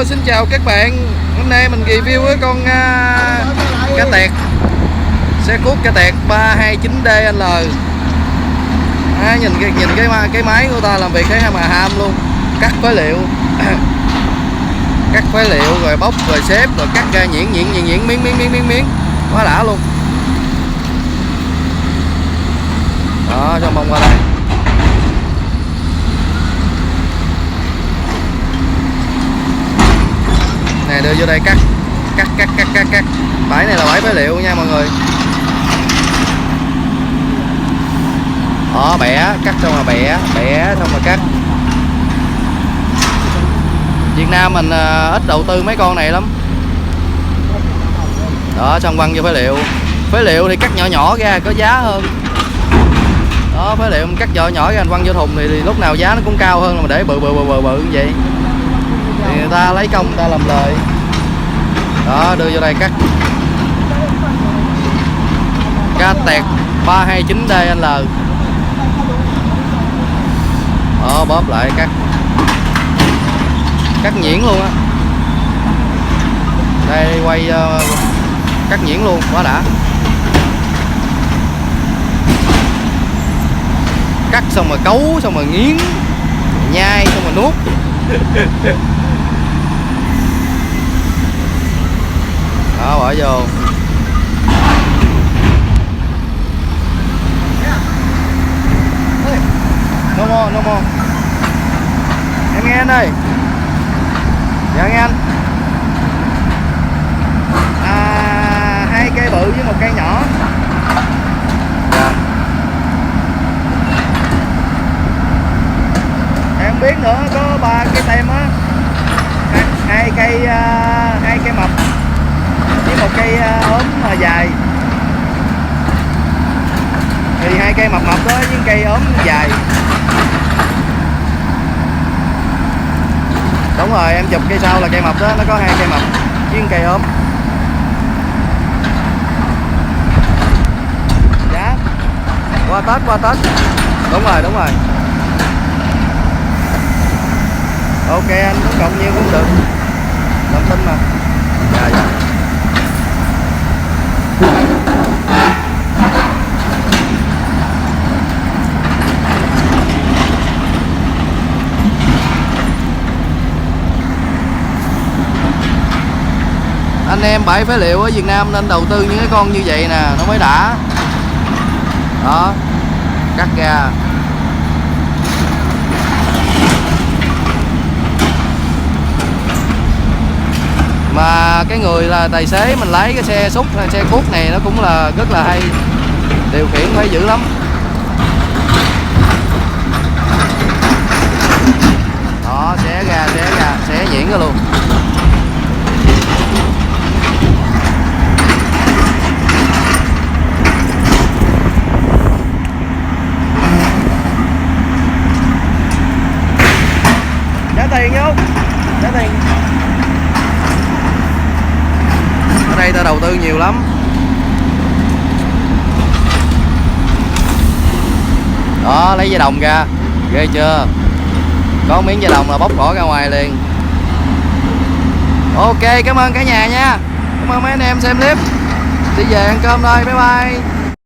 xin chào các bạn. Hôm nay mình review cái con cá tẹt, xe cuốc cá tẹt 329DL. Nhìn cái máy của ta làm việc thấy mà ham luôn. Cắt phế liệu cắt phế liệu rồi bóc rồi xếp rồi cắt ra nhuyễn miếng quá đã luôn. Đó, cho bông qua đây. Nè, đưa vô đây cắt. Bãi này là bãi phế liệu nha mọi người. Đó, bẻ, cắt xong rồi bẻ xong rồi cắt. Việt Nam mình ít đầu tư mấy con này lắm. Đó, xong quăng vô phế liệu. Phế liệu thì cắt nhỏ ra có giá hơn. Đó, phế liệu mình cắt nhỏ ra, anh quăng vô thùng thì lúc nào giá nó cũng cao hơn là mình để bự như vậy. Thì người ta lấy công, người ta làm lời. Đó, đưa vô đây cắt. Cá tẹt 329DL. Đó, bóp lại cắt nhuyễn luôn á. Đây quay cắt nhuyễn luôn, quá đã. Cắt xong rồi cấu, xong rồi nghiến, nhai, xong rồi nuốt. Đó, bỏ vô. No more. Em nghe anh ơi. Dạ nghe anh. 2 cây bự với 1 cây nhỏ. Dạ. Em không biết nữa, có 3 cây tem á. 2 cây mập với 1 cây ốm mà dài. Thì 2 cây mập đó với cây ốm dài. Đúng rồi, em chụp cây sau là cây mập đó, nó có 2 cây mập với cây ốm. Dạ. Qua Tết. Đúng rồi. Ok, anh muốn cộng nhiêu cũng được. Đồng tin mà. Dạ. Anh em bãi phế liệu ở Việt Nam nên đầu tư những cái con như vậy nè, nó mới đã. Đó, cắt ra. Mà cái người là tài xế mình lấy cái xe xúc hay xe cuốc này nó cũng là rất là hay, điều khiển phải dữ lắm. Đó, xé nhuyễn ra luôn. Trả tiền không? Trả tiền. Ở đây ta đầu tư nhiều lắm. Đó, lấy dây đồng ra. Ghê chưa? Có miếng dây đồng là bóc bỏ ra ngoài liền. Ok, cảm ơn cả nhà nha. Cảm ơn mấy anh em xem clip. Đi về ăn cơm thôi, bye bye.